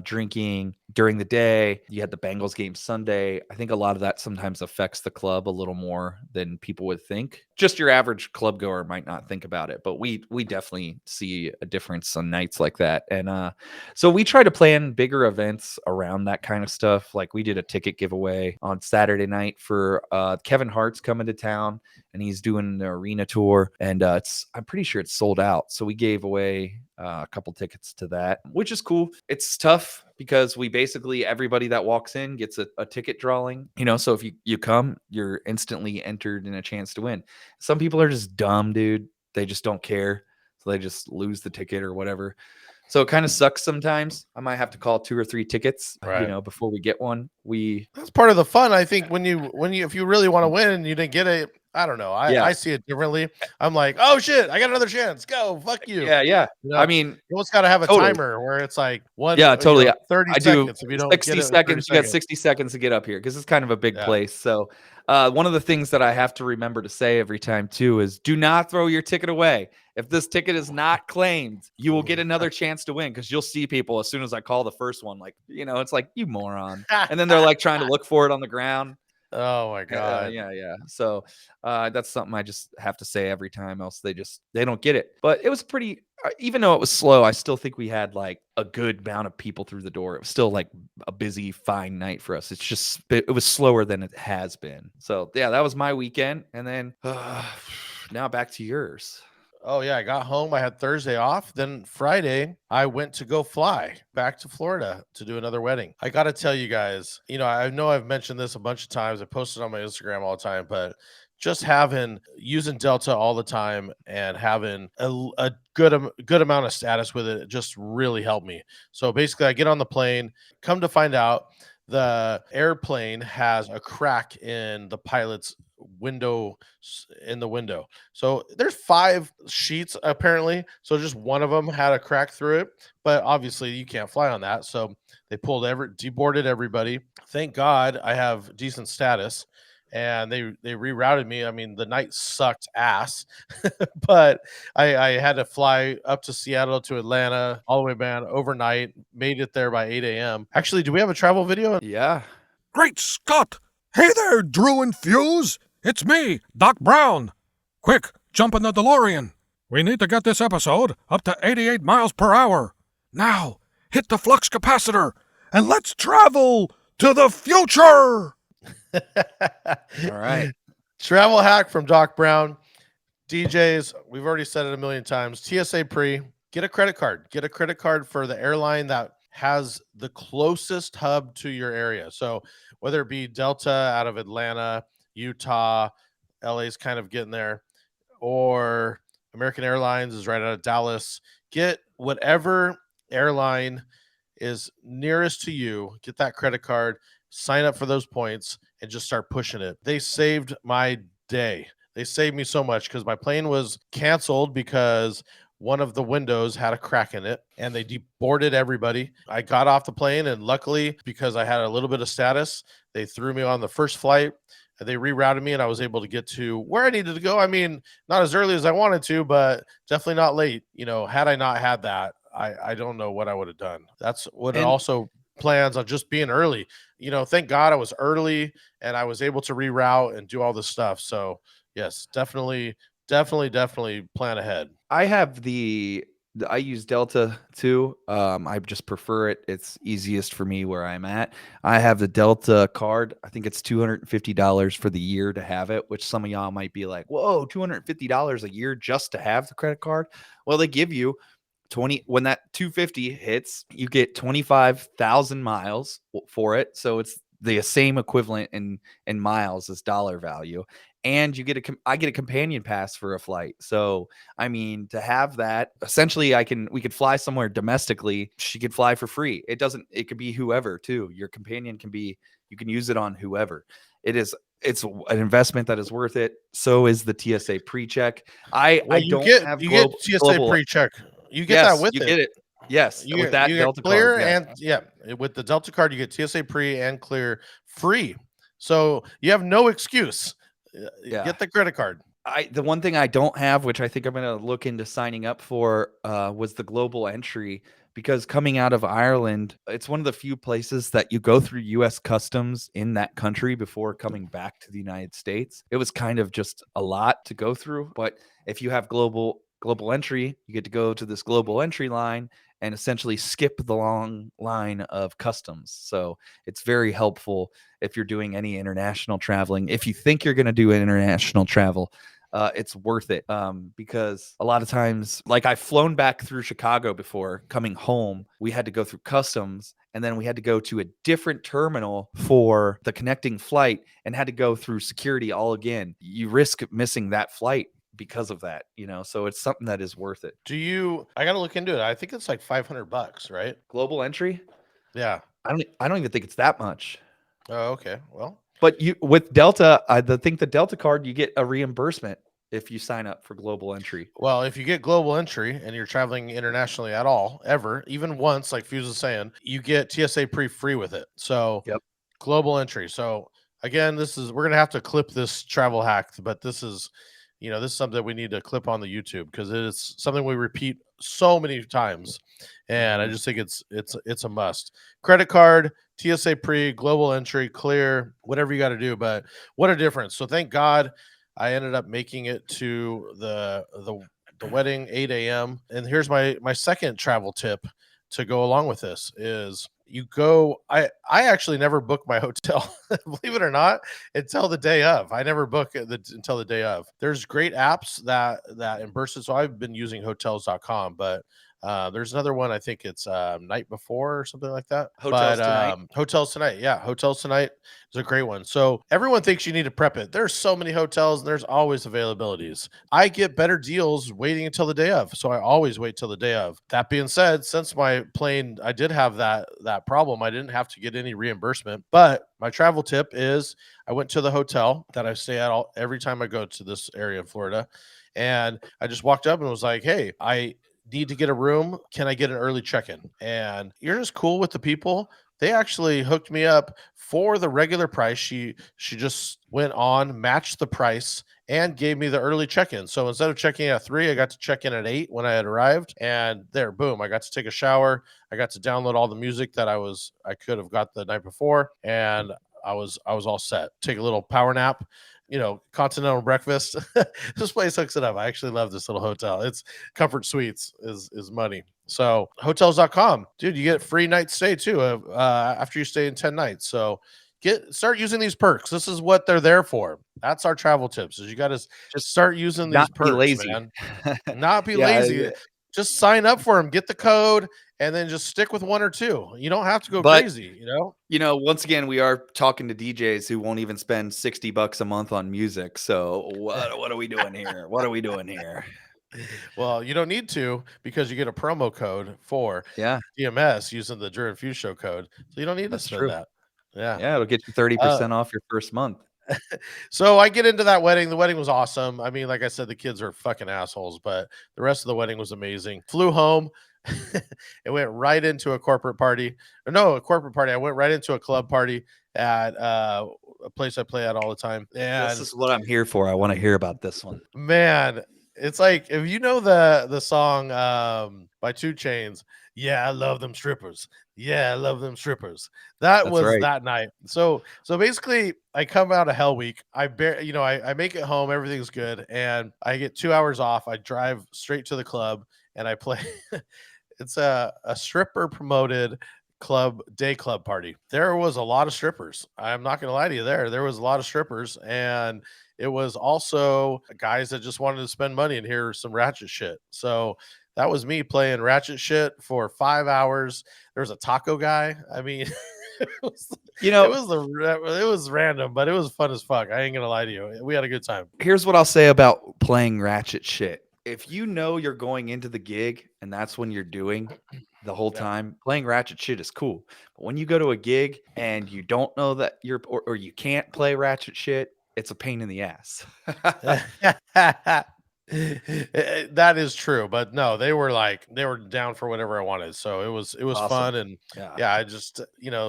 drinking during the day. You had the Bengals game Sunday. I think a lot of that sometimes affects the club a little more than people would think. Just your average club goer might not think about it, but we definitely see a difference on nights like that. And so we try to plan bigger events around that kind of stuff. Like we did a ticket giveaway on Saturday night for Kevin Hart's coming to town, and he's doing the arena tour, and I'm pretty sure it's sold out. So we gave away a couple tickets to that, which is cool. It's tough because we basically, everybody that walks in gets a ticket drawing, so if you come, you're instantly entered in a chance to win. Some people are just dumb, dude. They just don't care. So they just lose the ticket or whatever. So it kind of sucks sometimes. I might have to call 2 or 3 tickets, before we get one.
That's part of the fun. I think when you if you really want to win and you didn't get it, I don't know. I see it differently. I'm like, oh shit, I got another chance. Go, fuck you.
Yeah. I mean,
you almost got to have a timer where it's like 30 seconds. If you don't
60 seconds, you got 60 seconds to get up here because it's kind of a big place. So one of the things that I have to remember to say every time too is, do not throw your ticket away. If this ticket is not claimed, you will get another chance to win, because you'll see people as soon as I call the first one, like, it's like, you moron. And then they're like trying to look for it on the ground.
Oh my god.
Yeah. So that's something I just have to say every time, else they don't get it. But it was pretty, even though it was slow, I still think we had like a good amount of people through the door. It was still like a busy, fine night for us. It's just, it was slower than it has been. So yeah, that was my weekend. And then now back to yours.
Oh yeah, I got home. I had Thursday off. Then Friday, I went to go fly back to Florida to do another wedding. I got to tell you guys, I know I've mentioned this a bunch of times. I posted on my Instagram all the time, but just using Delta all the time and having a good amount of status with it just really helped me. So basically, I get on the plane. Come to find out, the airplane has a crack in the pilot's window. So there's 5 sheets apparently. So just one of them had a crack through it, but obviously you can't fly on that. So they deboarded everybody. Thank God I have decent status. And they rerouted me. I mean, the night sucked ass, but I had to fly up to Seattle to Atlanta, all the way down overnight, made it there by 8 a.m. Actually, do we have a travel video?
Yeah.
Great Scott! Hey there, Drew and Fuse! It's me, Doc Brown. Quick, jump in the DeLorean. We need to get this episode up to 88 miles per hour. Now, hit the flux capacitor, and let's travel to the future!
All right.
Travel hack from Doc Brown. DJs, we've already said it a million times. TSA pre, get a credit card. Get a credit card for the airline that has the closest hub to your area. So whether it be Delta out of Atlanta, Utah, LA's kind of getting there, or American Airlines is right out of Dallas. Get whatever airline is nearest to you. Get that credit card, sign up for those points, and just start pushing it. They saved my day. They saved me so much because my plane was canceled because one of the windows had a crack in it, and they deboarded everybody. I got off the plane, and luckily, because I had a little bit of status, they threw me on the first flight. They rerouted me, and I was able to get to where I needed to go. I mean, not as early as I wanted to, but definitely not late. Had I not had that, I don't know what I would have done. That's what it also plans on, just being early. Thank God I was early and I was able to reroute and do all this stuff. So yes, definitely definitely plan ahead.
I have I use Delta too. I just prefer it. It's easiest for me where I'm at. I have the Delta card. I think it's $250 for the year to have it, which some of y'all might be like, whoa, $250 a year just to have the credit card. Well, they give you 20 when that 250 hits, you get 25,000 miles for it. So it's the same equivalent in miles as dollar value. And you get I get a companion pass for a flight. So I mean, to have that, essentially we could fly somewhere domestically. She could fly for free. It could be whoever too. Your companion you can use it on whoever. It's an investment that is worth it. So is the TSA pre-check. I don't have
you get TSA
global.
pre-check. You get that
Yes,
with
you
it.
get it. Yes,
You
with
get,
that
you get
Delta
clear
card. Yes.
and with the Delta card, you get TSA pre and clear free. So you have no excuse.
Yeah.
Get the credit card.
The one thing I don't have, which I think I'm going to look into signing up for, was the global entry, because coming out of Ireland, it's one of the few places that you go through U.S. customs in that country before coming back to the United States. It was kind of just a lot to go through, but if you have global entry, you get to go to this global entry line and essentially skip the long line of customs. So it's very helpful if you're doing any international traveling. If you think you're going to do international travel, it's worth it, because a lot of times, like I've flown back through Chicago before, coming home, we had to go through customs and then we had to go to a different terminal for the connecting flight and had to go through security all again. You risk missing that flight because of that, so it's something that is worth it.
I got to look into it. I think it's like $500, right?
Global entry?
Yeah.
I don't even think it's that much.
Oh, okay. Well,
but with Delta, I think the Delta card, you get a reimbursement if you sign up for global entry.
Well, if you get global entry and you're traveling internationally at all, ever, even once, like Fuse is saying, you get TSA free with it. So
Yep.
Global entry. So again, we're gonna have to clip this travel hack, but this is something that we need to clip on the YouTube because it is something we repeat so many times, and I just think it's a must. Credit card, TSA pre, global entry, clear, whatever you got to do. But what a difference! So thank God I ended up making it to the wedding 8 a.m. And here's my second travel tip to go along with this is you go I actually never book my hotel believe it or not until the day of. I never book it until the day of. There's great apps that immerse it. So I've been using hotels.com, but there's another one. I think it's Night Before or something like that.
Hotels Tonight.
Hotels Tonight. Yeah, Hotels Tonight is a great one. So everyone thinks you need to prep it. There's so many hotels and there's always availabilities. I get better deals waiting until the day of. So I always wait till the day of. That being said, since my plane, I did have that problem. I didn't have to get any reimbursement. But my travel tip is I went to the hotel that I stay at every time I go to this area in Florida. And I just walked up and was like, hey, I need to get a room. Can I get an early check-in? And you're just cool with the people. They actually hooked me up for the regular price. She just went on, matched the price, and gave me the early check-in. So instead of checking in at 3, I got to check in at 8 when I had arrived. And there, boom, I got to take a shower. I got to download all the music that I could have got the night before, and I was all set. Take a little power nap. Continental breakfast. This place hooks it up. I actually love this little hotel. It's Comfort Suites is money. So hotels.com, dude, you get free night stay too after you stay in 10 nights. So start using these perks. This is what they're there for. That's our travel tips. Is you got to just start using these perks,
be lazy.
man. Not be
Yeah,
lazy. Just sign up for them, get the code, and then just stick with one or two. You don't have to go crazy,
once again, we are talking to DJs who won't even spend $60 a month on music. So what are we doing here? What are we doing here?
Well, you don't need to because you get a promo code for DMS using the Drew and Fuse Show code. So you don't need to spend that. Yeah.
Yeah, it'll get you 30% off your first month.
So I get into that wedding. The wedding was awesome. I mean, like I said, the kids are fucking assholes, but the rest of the wedding was amazing. Flew home. It went right into a corporate party. No, a corporate party. I went right into a club party at a place I play at all the time. And
this is what I'm here for. I want to hear about this one.
Man, it's like if you know the song by 2 Chainz, yeah, I love them strippers. Yeah, I love them strippers. That
That's
was
right.
that night. So basically, I come out of Hell Week. I make it home. Everything's good, and I get 2 hours off. I drive straight to the club, and I play. It's a stripper promoted day club party. There was a lot of strippers. I'm not gonna lie to you. There was a lot of strippers, and it was also guys that just wanted to spend money and hear some ratchet shit. So that was me playing ratchet shit for 5 hours. There was a taco guy. I mean, it was
You know,
it was random, but it was fun as fuck. I ain't gonna lie to you. We had a good time.
here's what I'll say about playing ratchet shit. If you know you're going into the gig and that's when you're doing the whole
Yeah.
time, playing ratchet shit is cool. But when you go to a gig and you don't know that or you can't play ratchet shit, it's a pain in the ass.
That is true, but no, they were down for whatever I wanted. So it was
Awesome.
fun, and
Yeah.
yeah, I just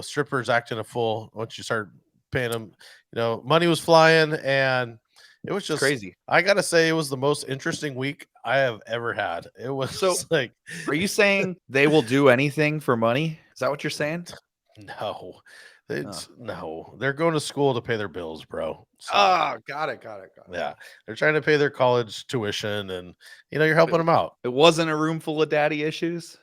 strippers acting a fool once you start paying them. Money was flying, and it was
It's
just
crazy.
I gotta say it was the most interesting week I have ever had. It was
So-
like
Are you saying they will do anything for money? Is that what you're saying?
no, no, they're going to school to pay their bills, bro. So,
Oh, got it.
yeah, they're trying to pay their college tuition, and you're helping them out.
It wasn't a room full of daddy issues.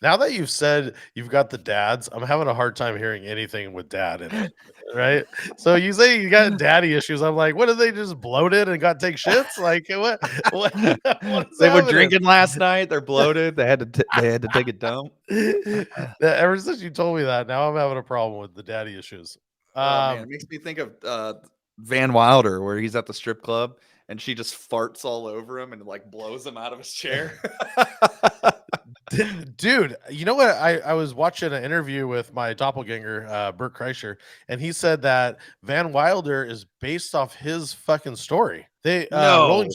Now that you've said you've got the dads, I'm having a hard time hearing anything with dad in it, right? So you say you got daddy issues. I'm like, what, did they just bloated and got to take shits? Like what? What is
They were
happening?
drinking last night. They're bloated. They had to take a dump.
Ever since you told me that, now I'm having a problem with the daddy issues.
Oh man, it makes me think of Van Wilder, where he's at the strip club and she just farts all over him and like blows him out of his chair.
Dude, you know what? I was watching an interview with my doppelganger, Bert Kreischer, and he said that Van Wilder is based off his fucking story.
No.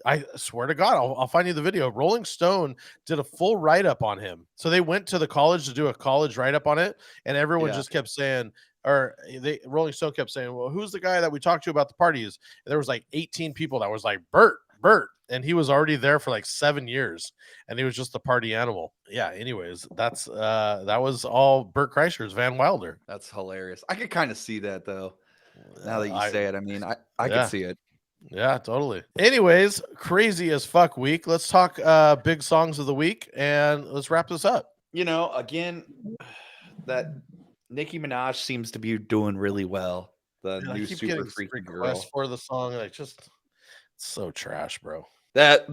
I swear to God, I'll find you the video. Rolling Stone did a full write up on him. So they went to the college to do a college write up on it, and everyone
Yeah.
just kept saying, Rolling Stone kept saying, well, who's the guy that we talked to about the parties? And there was like 18 people that was like, Bert. And he was already there for like 7 years, and he was just the party animal. Yeah. Anyways, that was all Bert Kreischer's Van Wilder.
That's hilarious. I could kind of see that though. Now that you say it, I mean, I
Yeah.
could see it.
Yeah, totally. Anyways, crazy as fuck week. Let's talk big songs of the week, and let's wrap this up.
Again, that Nicki Minaj seems to be doing really well. The
And I
new
keep
super
getting
freaky girl.
requests for the song, and it's so trash, bro.
That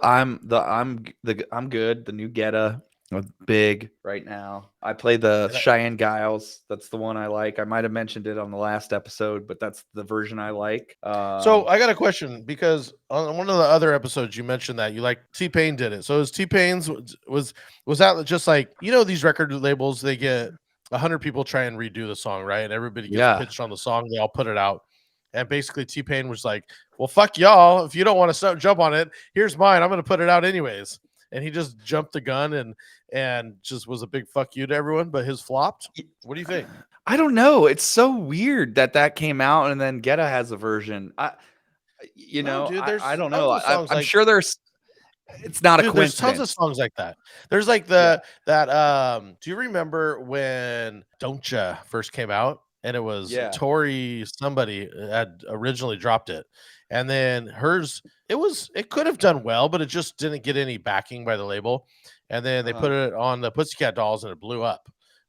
I'm good. The new Getta with Big right now. I play the Cheyenne Giles. That's the one I like. I might have mentioned it on the last episode, but that's the version I like.
So I got a question, because on one of the other episodes you mentioned that you like T-Pain did it. So is T-Pain's was that just like these record labels, they get 100 people try and redo the song, right? And everybody gets pitched on the song, they all put it out. And basically T-Pain was like, well, fuck y'all. If you don't want to jump on it, here's mine. I'm going to put it out anyways. And he just jumped the gun and just was a big fuck you to everyone, but his flopped. What do you think?
I don't know. It's so weird that came out and then Getta has a version. I don't know. I'm sure it's not a coincidence.
There's tons of songs like that. There's like do you remember when Don't Ya first came out? And it was Tori, somebody had originally dropped it. And then hers, it could have done well, but it just didn't get any backing by the label. And then they put it on the Pussycat Dolls and it blew up.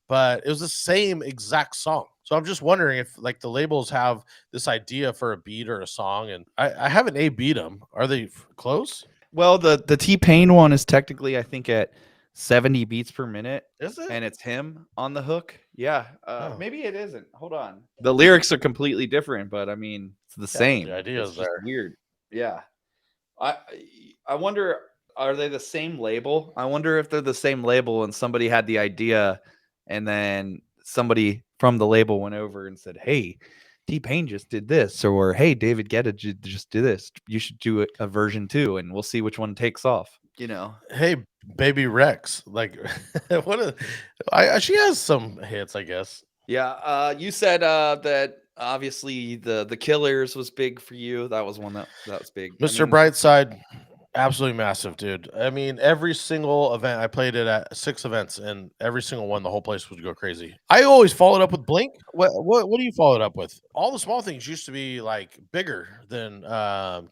But it was the same exact song. So I'm just wondering if like the labels have this idea for a beat or a song. And I haven't beat them. Are they close?
Well, the T-Pain one is technically, I think, at 70 beats per minute.
Is it?
And it's him on the hook. Yeah. Maybe it isn't. Hold on. The lyrics are completely different, but I mean, it's the same.
The idea is there.
Weird. Yeah. I wonder, are they the same label? I wonder if they're the same label and somebody had the idea and then somebody from the label went over and said, hey, T-Pain just did this, or hey, David Guetta just did this. You should do a version too, and we'll see which one takes off.
Hey, Baby Rex, like she has some hits, I guess.
Yeah. You said that obviously the Killers was big for you. That was one that was big.
Mr. Brightside Absolutely massive, dude. I mean, every single event I played it at 6 events, and every single one, the whole place would go crazy. I always followed up with Blink. What do you follow it up with? All the small things used to be like bigger than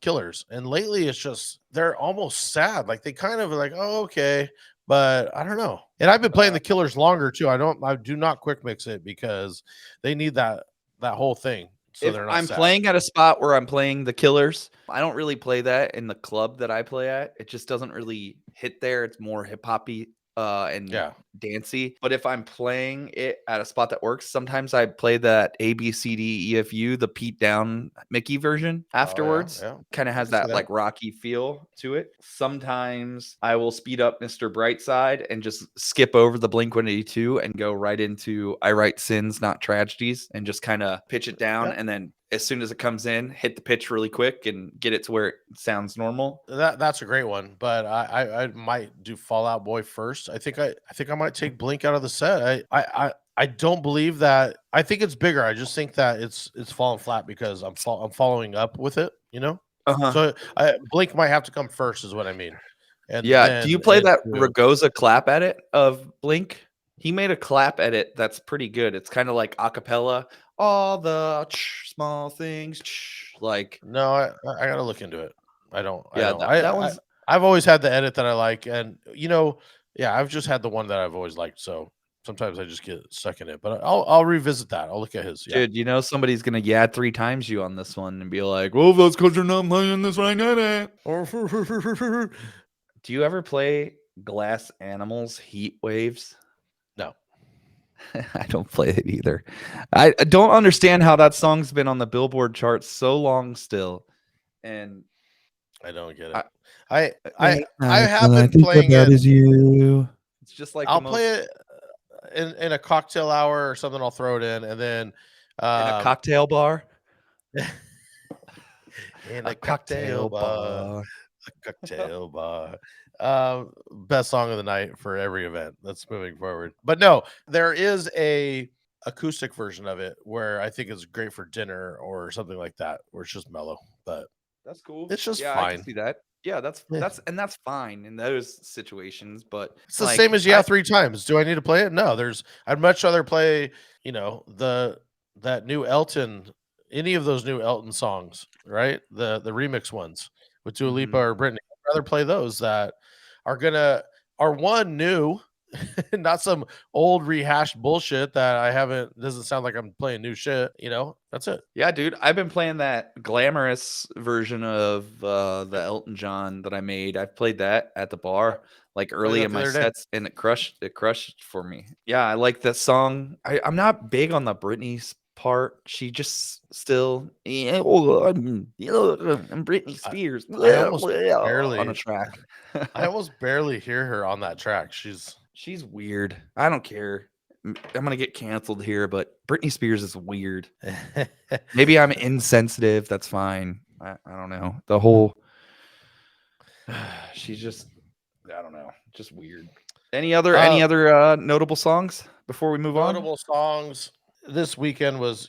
Killers, and lately it's just they're almost sad. Like they kind of are like, oh okay, but I don't know. And I've been playing the Killers longer too. I do not quick mix it because they need that whole thing. So
if
they're not
I'm
sad.
playing at a spot where I'm playing the Killers, I don't really play that in the club that I play at. It just doesn't really hit there. It's more hip hoppy and
Yeah.
dancey. But if I'm playing it at a spot that works, sometimes I play that ABCDEFU, the Pete Down Mickey version afterwards.
yeah.
Kind of has
see
that
that.
like rocky feel to it. Sometimes I will speed up Mr. Brightside and just skip over the Blink 182 and go right into I Write Sins, Not Tragedies, and just kind of pitch it down.
Yep.
And then as soon as it comes in, hit the pitch really quick and get it to where it sounds normal.
That's a great one, but I might do Fallout Boy first. I think I might take Blink out of the set. I don't believe that. I think it's bigger. I just think that it's falling flat because I'm following up with it. You know, so Blink might have to come first, is what I mean. And
Yeah. Do you play that
into-
Ragosa clap edit of Blink? He made a clap edit that's pretty good. It's kind of like a cappella. All the small things, like
No, I gotta look into it. I don't.
yeah, that one's
I've always had the edit that I like, and yeah, I've just had the one that I've always liked. So sometimes I just get stuck in it, but I'll revisit that. I'll look at his. Yeah.
dude. Somebody's gonna yad 3 times you on this one and be like, "Well, that's because you're not playing this right now." Do you ever play Glass Animals Heat Waves?
No.
I don't play it either. I don't understand how that song's been on the Billboard charts so long still, and
I don't get it. I have
I
been
think
playing
that
it.
is you. It's just like
I'll play it in a cocktail hour or something. I'll throw it in, and then
in a cocktail bar.
in a cocktail bar. A cocktail bar. Best song of the night for every event that's moving forward. But no, there is a acoustic version of it where I think it's great for dinner or something like that, where it's just mellow. But
That's cool.
It's just
I
fine.
can see that. Yeah, that's fine in those situations. But
it's the same as 3 times. Do I need to play it? No, I'd much rather play, that new Elton, any of those new Elton songs, right? The remix ones with Dua Lipa or Britney. I'd rather play those that are one new, not some old rehashed bullshit that doesn't sound like I'm playing new shit. That's it.
Yeah, dude, I've been playing that glamorous version of the Elton John that I made. I've played that at the bar like early in my sets, and it crushed for me. Yeah, I like that song. I'm not big on the Britney part. She just still I'm Britney Spears
I almost barely
on a track.
I almost barely hear her on that track.
She's weird. I don't care. I'm gonna get canceled here, but Britney Spears is weird. Maybe I'm insensitive. That's fine. I don't know. The whole she's just I don't know, just weird. Any other notable songs before we move on?
Notable songs this weekend was,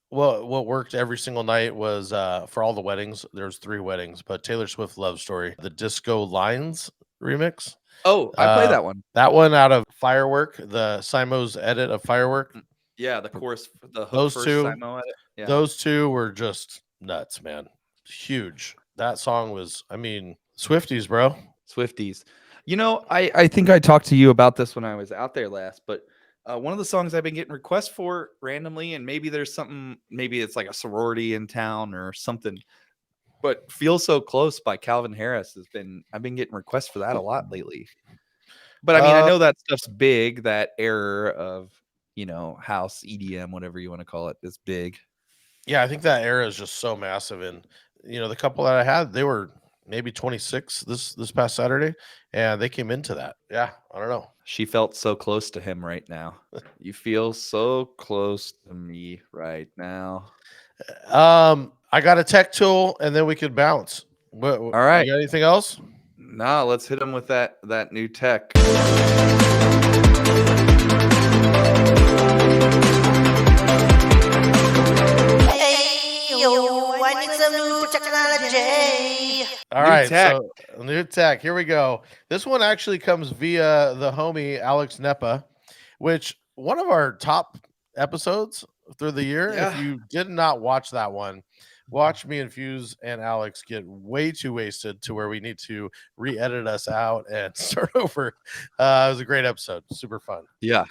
what worked every single night was for all the weddings. There's 3 weddings, but Taylor Swift Love Story, the Disco Lines remix.
Oh, I played that one.
That one out of Firework, the Simo's edit of Firework.
Yeah, the chorus, the hook
Those
first,
two,
Simo edit. Yeah.
Those 2 were just nuts, man. Huge. That song was, Swifties, bro.
Swifties. I think I talked to you about this when I was out there last, but one of the songs I've been getting requests for randomly, and maybe there's something, maybe it's like a sorority in town or something, but Feel So Close by Calvin Harris I've been getting requests for that a lot lately. But I know that stuff's big. That era of, house, EDM, whatever you want to call it, is big.
Yeah, I think that era is just so massive. And, the couple that I had, they were maybe 26 this past Saturday, and they came into that. Yeah, I don't know.
She felt so close to him right now. You feel so close to me right now.
I got a tech tool, and then we could bounce. All
right.
You got anything else?
No, let's hit him with that new tech.
I need some new technology.
All
New
right,
tech.
so new tech. Here we go. This one actually comes via the homie Alex Nepa, which one of our top episodes through the year. If
Yeah.
you did not watch that one, watch me and Fuse and Alex get way too wasted to where we need to re-edit us out and start over. It was a great episode, super fun.
Yeah.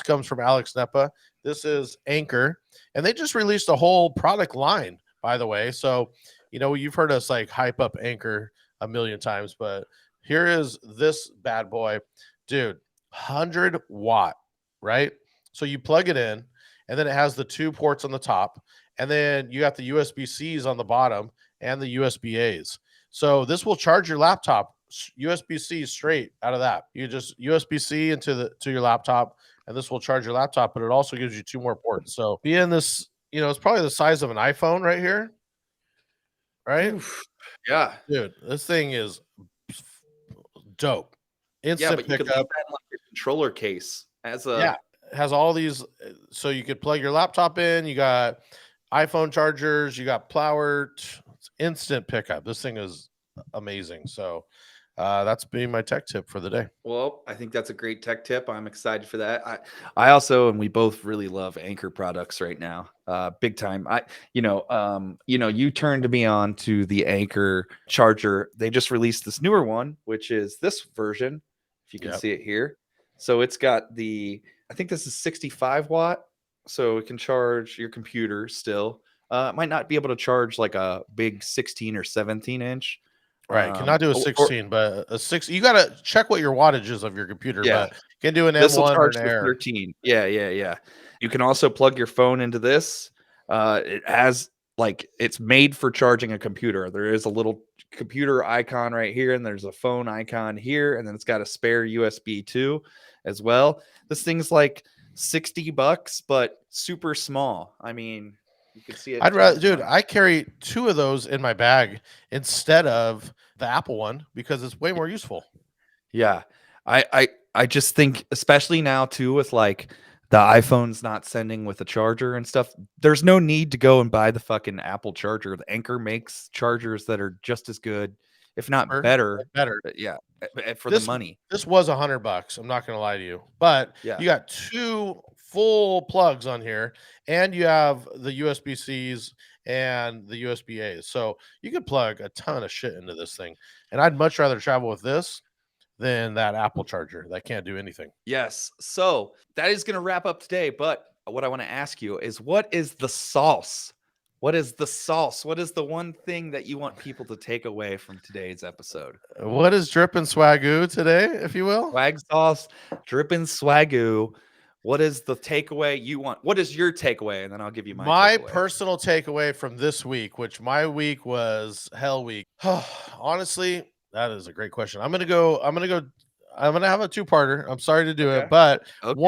Comes from Alex Nepa. This is Anchor, and they just released a whole product line, by the way. So, you've heard us like hype up Anchor a million times, but here is this bad boy, dude, 100-watt, right? So you plug it in, and then it has the 2 ports on the top, and then you got the USB-Cs on the bottom and the USB-As. So this will charge your laptop USB-C straight out of that. You just USB-C to your laptop, and this will charge your laptop, but it also gives you 2 more ports. So being this, it's probably the size of an iPhone right here, right?
Oof. Yeah.
Dude, this thing is dope.
Yeah,
Instant
but you could leave
pickup.
that in like your controller case as a
Yeah, it has all these, so you could plug your laptop in. You got iPhone chargers, you got power, it's instant pickup. This thing is amazing. So that's been my tech tip for the day.
Well, I think that's a great tech tip. I'm excited for that. I also, and we both really love Anchor products right now, big time. You turned me on to the Anchor charger. They just released this newer one, which is this version. If you can
Yep.
see it here, so it's got I think this is 65 watt, so it can charge your computer still. It might not be able to charge like a big 16 or 17 inch.
Right. Cannot do a
Or-
16, but a 6, you got to check what your wattage is of your computer,
Yeah.
but you can do an
This will
M1 or
charge
an
for
Air.
13. Yeah. You can also plug your phone into this. It has it's made for charging a computer. There is a little computer icon right here, and there's a phone icon here, and then it's got a spare USB 2 as well. This thing's like $60, but super small. I mean, you can see it.
I'd rather, dude, I carry 2 of those in my bag instead of the Apple one because it's way more useful.
Yeah. I just think, especially now too, with like the iPhone's not sending with a charger and stuff, there's no need to go and buy the fucking Apple charger. The Anchor makes chargers that are just as good, if not better.
Better.
But yeah, for
This-
the money.
This was $100. I'm not gonna lie to you, but
Yeah.
you got 2 full plugs on here, and you have the USB-Cs and the USB-As, so you could plug a ton of shit into this thing. And I'd much rather travel with this than that Apple charger that can't do anything.
Yes. So that is going to wrap up today. But what I want to ask you is, what is the sauce? What is the sauce? What is the one thing that you want people to take away from today's episode?
What is dripping swagoo today, if you will?
Swag sauce, dripping swagoo. What is the takeaway you want? What is your takeaway? And then I'll give you
My
takeaway.
personal takeaway from this week, which my week was hell week. Honestly, that is a great question. I'm gonna have a 2-parter. I'm sorry to do
Okay.
it, but
Okay.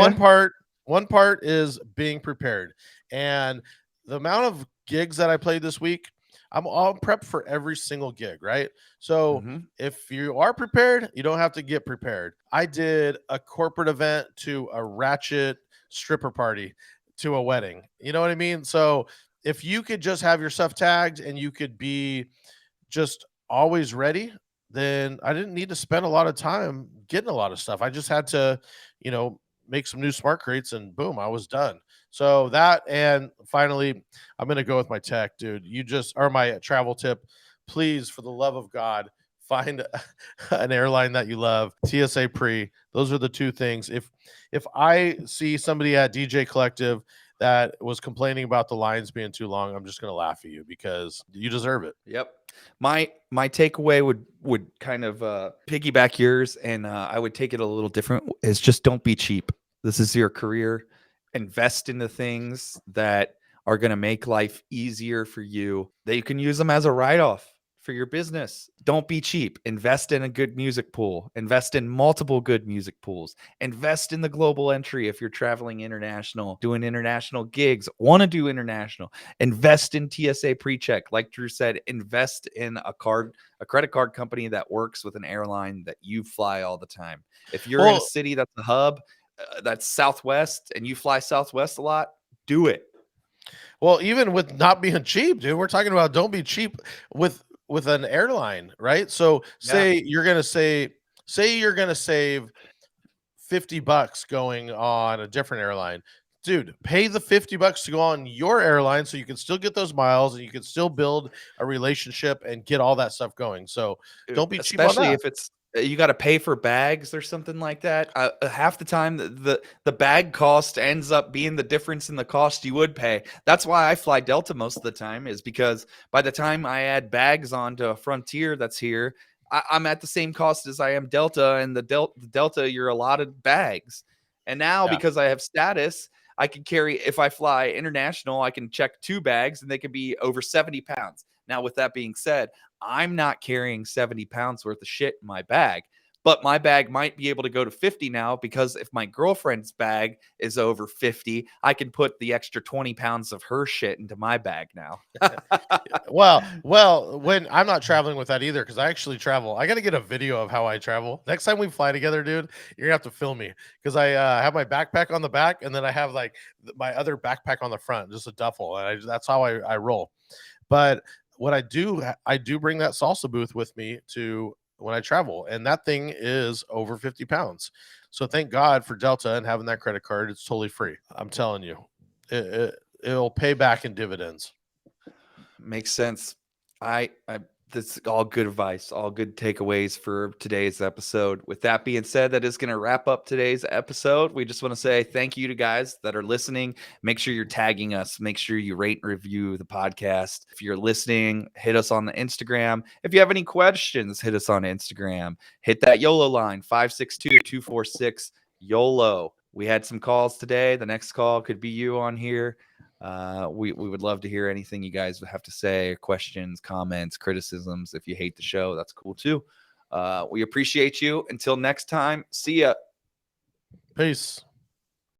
one part is being prepared. And the amount of gigs that I played this week, I'm all prepped for every single gig, right? So
Mhm.
if you are prepared, you don't have to get prepared. I did a corporate event to a ratchet stripper party to a wedding. You know what I mean? So if you could just have your stuff tagged and you could be just always ready, then I didn't need to spend a lot of time getting a lot of stuff. I just had to, make some new smart crates and boom, I was done. So that, and finally, I'm going to go with my tech, dude. Or my travel tip. Please, for the love of God, find an airline that you love. TSA pre. Those are the 2 things. If I see somebody at DJ Collective that was complaining about the lines being too long, I'm just going to laugh at you because you deserve it.
Yep. My takeaway would kind of piggyback yours, and I would take it a little different. Is just don't be cheap. This is your career. Invest in the things that are going to make life easier for you, that you can use them as a write-off for your business. Don't be cheap. Invest in a good music pool. Invest in multiple good music pools. Invest in the global entry if you're traveling international, doing international gigs, want to do international. Invest in TSA pre-check. Like Drew said, invest in a credit card company that works with an airline that you fly all the time. If you're in a city that's a hub, that's Southwest, and you fly Southwest a lot, do it.
Well, even with not being cheap, dude, we're talking about don't be cheap with with an airline, right? So say you're gonna say you're gonna save $50 going on a different airline. Dude, pay the $50 to go on your airline so you can still get those miles and you can still build a relationship and get all that stuff going. So don't be cheap on
Especially
that.
if it's you got to pay for bags or something like that. Half the time, the bag cost ends up being the difference in the cost you would pay. That's why I fly Delta most of the time, is because by the time I add bags onto a Frontier that's here, I'm at the same cost as I am Delta, and the Delta you're allotted bags. And now
Yeah.
because I have status, I can carry, if I fly international, I can check 2 bags and they can be over 70 pounds. Now, with that being said, I'm not carrying 70 pounds worth of shit in my bag, but my bag might be able to go to 50 now, because if my girlfriend's bag is over 50, I can put the extra 20 pounds of her shit into my bag now.
Well, when I'm not traveling with that either, because I actually travel. I got to get a video of how I travel. Next time we fly together, dude, you're gonna have to film me, because I have my backpack on the back, and then I have like my other backpack on the front, just a duffel, and that's how I roll. But what I do bring that salsa booth with me to when I travel, and that thing is over 50 pounds. So thank God for Delta and having that credit card. It's totally free. I'm telling you, it'll pay back in dividends.
Makes sense. I That's all good advice, all good takeaways for today's episode. With that being said, that is going to wrap up today's episode. We just want to say thank you to guys that are listening. Make sure you're tagging us. Make sure you rate and review the podcast. If you're listening, hit us on the Instagram. If you have any questions, hit us on Instagram. Hit that YOLO line, 562-246 YOLO. We had some calls today. The next call could be you on here. We would love to hear anything you guys have to say, questions, comments, criticisms. If you hate the show, that's cool too. We appreciate you. Until next time, see ya.
Peace.